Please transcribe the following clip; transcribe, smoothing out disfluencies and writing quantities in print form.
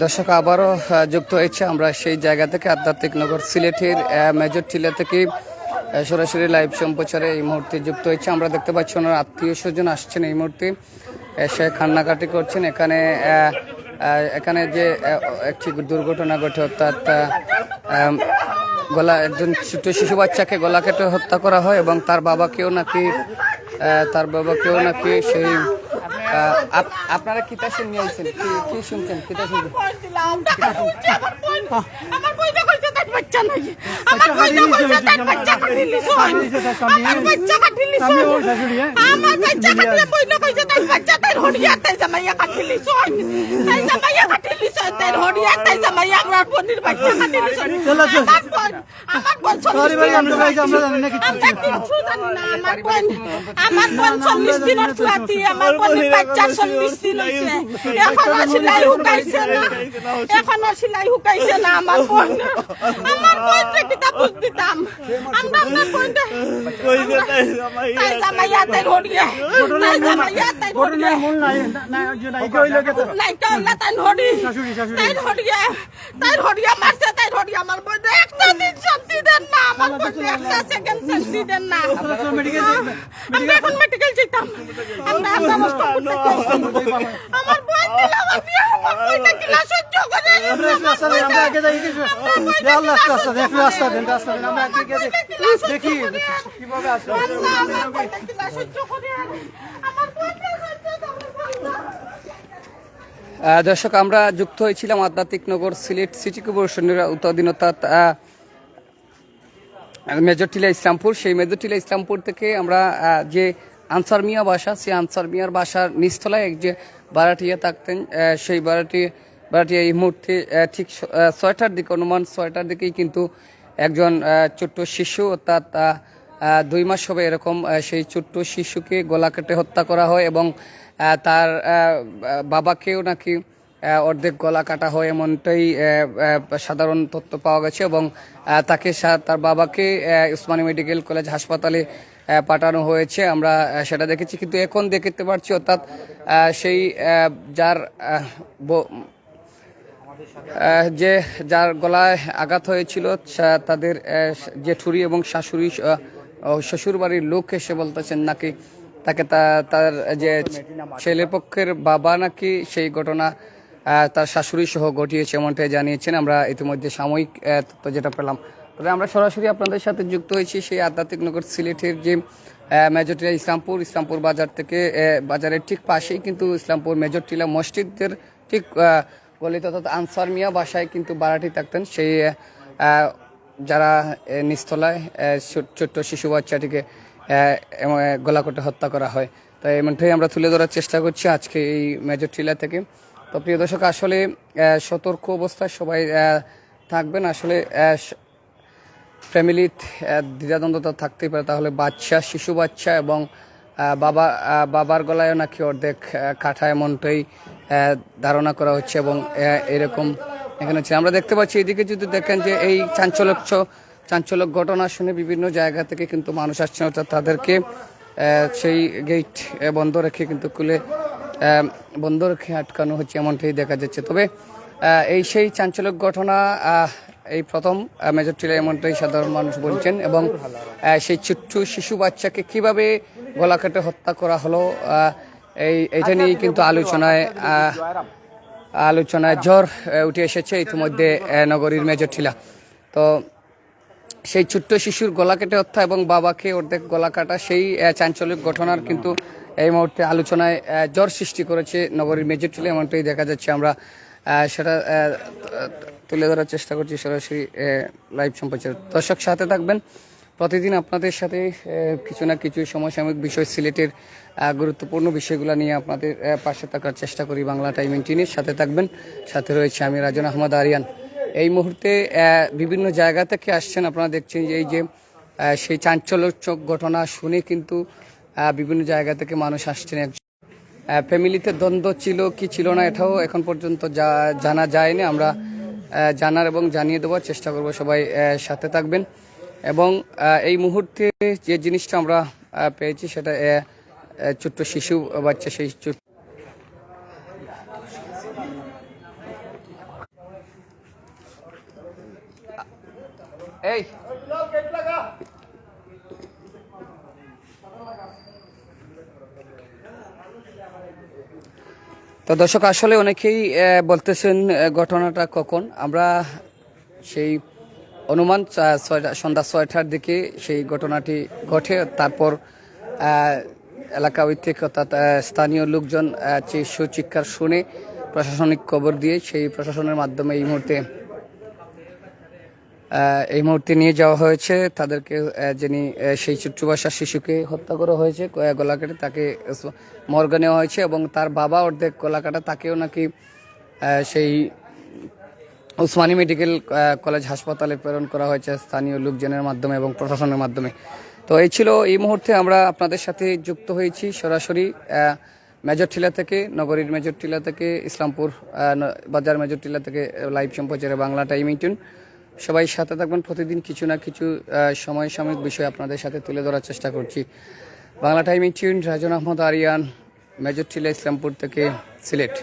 দর্শক আবারও যুক্ত হয়েছে আমরা সেই জায়গা থেকে আধ্যাত্মিক নগর সিলেটের মেজর টিলা থেকে সরাসরি লাইভ সম্প্রচারে এই মুহূর্তে যুক্ত হয়েছে। আমরা দেখতে পাচ্ছি ওনার আত্মীয় স্বজন আসছেন এই মুহূর্তে, এসে কান্নাকাটি করছেন। এখানে যে একটি দুর্ঘটনা ঘটে, অর্থাৎ একজন ছোট শিশু বাচ্চাকে গলা কেটে হত্যা করা হয় এবং তার বাবাকেও নাকি সেই আপনারা কিতা শুনে আইছেন, কি শুনছেন, কিতা শুনছেন? এখনো সেলাই হুকাইছে না আমার বোন। আমার বোনকে কিতাব দিতাম আমরা আপনার বোনকে তাই জামাইয়া তাই হড়িয়া তাই জামাইয়া তাই হড়িয়া তাই হড়িয়া মারছে, তাই হড়িয়া আমার বোন একটা দিন শান্তি দেন না, আমার বোন একটা সেকেন্ড শান্তি দেন না। আমরা এখন মেডিকেল যেতাম, আমরা আমার বোন দিল আমার বিয়ে, আমার বোনটা কিলা সহ্য করে দর্শক আমরা যুক্ত হয়েছিলাম আধ্যাত্মিক নগর সিলেট সিটি কর্পোরেশনের উত্তরাধীনতা মেজর টিলা ইসলামপুর। সেই মেজর টিলা ইসলামপুর থেকে আমরা যে আনসার মিয়া বাসা, সেই আনসার মিয়ার বাসার নিচতলায় এক যে ভাড়াটিয়া থাকতেন, সেই ভাড়াটিয়া এই মুহূর্তে ঠিক 6টার দিকে, অনুমান 6টার দিকেই কিন্তু একজন ছোট্ট শিশু, অর্থাৎ 2 মাস হবে এরকম, সেই ছোট্ট শিশুকে গলা কেটে হত্যা করা হয় এবং তার বাবাকেও নাকি অর্ধেক গলা কাটা হয়, এমনটাই সাধারণ তথ্য পাওয়া গেছে। এবং তার বাবাকে উসমানী মেডিকেল কলেজ হাসপাতালে পাঠানো হয়েছে, আমরা সেটা দেখেছি। কিন্তু এখন দেখতে পাচ্ছি, অর্থাৎ সেই যার গলায় আঘাত হয়েছিল তাদের জেঠুরি এবং শাশুড়ি শ্বশুর বাড়ির লোক এসে বলতেছেন নাকি তাকে তার যে ছেলেপক্ষের বাবা নাকি সেই ঘটনা তার শাশুড়ি সহ ঘটিয়েছে, এমনটাই জানিয়েছেন। আমরা ইতিমধ্যে সাময়িক তথ্য যেটা পেলাম, তবে আমরা সরাসরি আপনাদের সাথে যুক্ত হয়েছি সেই আধ্যাত্মিক নগর সিলেটের যে মেজর টিলা ইসলামপুর বাজার থেকে, বাজারের ঠিক পাশেই কিন্তু ইসলামপুর মেজর টিলা মসজিদের ঠিক গলিতে, অর্থাৎ আনসার মিয়া বাসায় কিন্তু ভাড়াটি থাকতেন। সেই যারা নিচতলায় ছোট্ট শিশু বাচ্চাটিকে গলা কেটে হত্যা করা হয়, তাই এমনটাই আমরা তুলে ধরার চেষ্টা করছি আজকে এই মেজর টিলা থেকে। তো প্রিয় দর্শক, আসলে সতর্ক অবস্থায় সবাই থাকবেন। আসলে ফ্যামিলির দ্বিধাদ্বন্দ্বতা থাকতেই পারে, তাহলে শিশু বাচ্চা এবং বাবার গলায়ও নাকি অর্ধেক কাটা, এমনটাই ধারণা করা হচ্ছে। এবং এরকম এখানে আমরা দেখতে পাচ্ছি, এদিকে যদি দেখেন যে এই চাঞ্চল্যক ঘটনা শুনে বিভিন্ন জায়গা থেকে কিন্তু মানুষ আসছেন, অর্থাৎ তাদেরকে সেই গেট বন্ধ রেখে কিন্তু বন্ধ রেখে আটকানো হচ্ছে, এমনটাই দেখা যাচ্ছে। তবে সেই চাঞ্চল্যক ঘটনা এই প্রথম মেজর টিলা, এমনটাই সাধারণ মানুষ বলছেন। এবং সেই ছোট্ট শিশু বাচ্চাকে কিভাবে গলা কেটে হত্যা করা হলো, এইটা নিয়েই কিন্তু আলোচনায় ঝড় উঠে এসেছে ইতিমধ্যে নগরীর মেজর টিলা। তো সেই ছোট্ট শিশুর গলা কেটে হত্যা এবং বাবাকে অর্ধেক গলা কাটা, সেই চাঞ্চল্যক ঘটনার কিন্তু এই মুহূর্তে আলোচনায় ঝড় সৃষ্টি করেছে নগরীর মেজর টিলা, এমনটাই দেখা যাচ্ছে। আমরা সেটা তুলে ধরার চেষ্টা করছি সরাসরি লাইভ সম্প্রচার। দর্শক সাথে থাকবেন, প্রতিদিন আপনাদের সাথে কিছু না কিছু সমসাময়িক বিষয়, সিলেটের গুরুত্বপূর্ণ বিষয়গুলো নিয়ে আপনাদের পাশে থাকার চেষ্টা করি বাংলা টাইম 18-এর সাথে থাকবেন। সাথে রয়েছে আমি রাজন আহমদ আরিয়ান। এই মুহূর্তে বিভিন্ন জায়গা থেকে আসছেন, আপনারা দেখছেন যে এই যে সেই চাঞ্চল্যক ঘটনা শুনে কিন্তু বিভিন্ন জায়গা থেকে মানুষ আসছেন। ফ্যামিলিতে দ্বন্দ্ব ছিল কি ছিল না এটাও এখন পর্যন্ত জানা যায়নি, আমরা জানার এবং জানিয়ে দেওয়ার চেষ্টা করব। সবাই সাথে থাকবেন। এবং এই মুহূর্তে যে জিনিসটা আমরা পেয়েছি সেটা ছোট্ট শিশু বাচ্চা সেই এই তো দর্শক আসলে অনেকেই বলতেছেন ঘটনাটা কখন আমরা সেই অনুমান সন্ধ্যা 6টার দিকে সেই ঘটনাটি ঘটে তারপর এলাকা ঐতিক অর্থাৎ স্থানীয় লোকজন চিৎকার শুনে প্রশাসনিক খবর দিয়ে সেই প্রশাসনের মাধ্যমে এই মুহূর্তে নিয়ে যাওয়া হয়েছে তাদেরকে যিনি সেই ছোট্ট বাসার শিশুকে হত্যা করা হয়েছে গলা কেটে তাকে মর্গে নেওয়া হয়েছে এবং তার বাবা অর্ধেক গলা কাটা তাকেও নাকি সেই উসমানী মেডিকেল কলেজ হাসপাতালে প্রেরণ করা হয়েছে স্থানীয় লোকজনের মাধ্যমে এবং প্রশাসনের মাধ্যমে। তো এই ছিল এই মুহূর্তে আমরা আপনাদের সাথে যুক্ত হয়েছি সরাসরি মেজরটিলা থেকে, নগরীর মেজরটিলা থেকে, ইসলামপুর বাজার মেজরটিলা থেকে লাইভ সম্প্রচারে বাংলা টাইম 18। সবাই সাথে থাকবেন, প্রতিদিন কিছু না কিছু সমসাময়িক বিষয় আপনাদের সাথে তুলে ধরার চেষ্টা করছি। বাংলা টাইম 18, রাজন আহমদ আরিয়ান, মেজরটিলা, ইসলামপুর থেকে, সিলেট।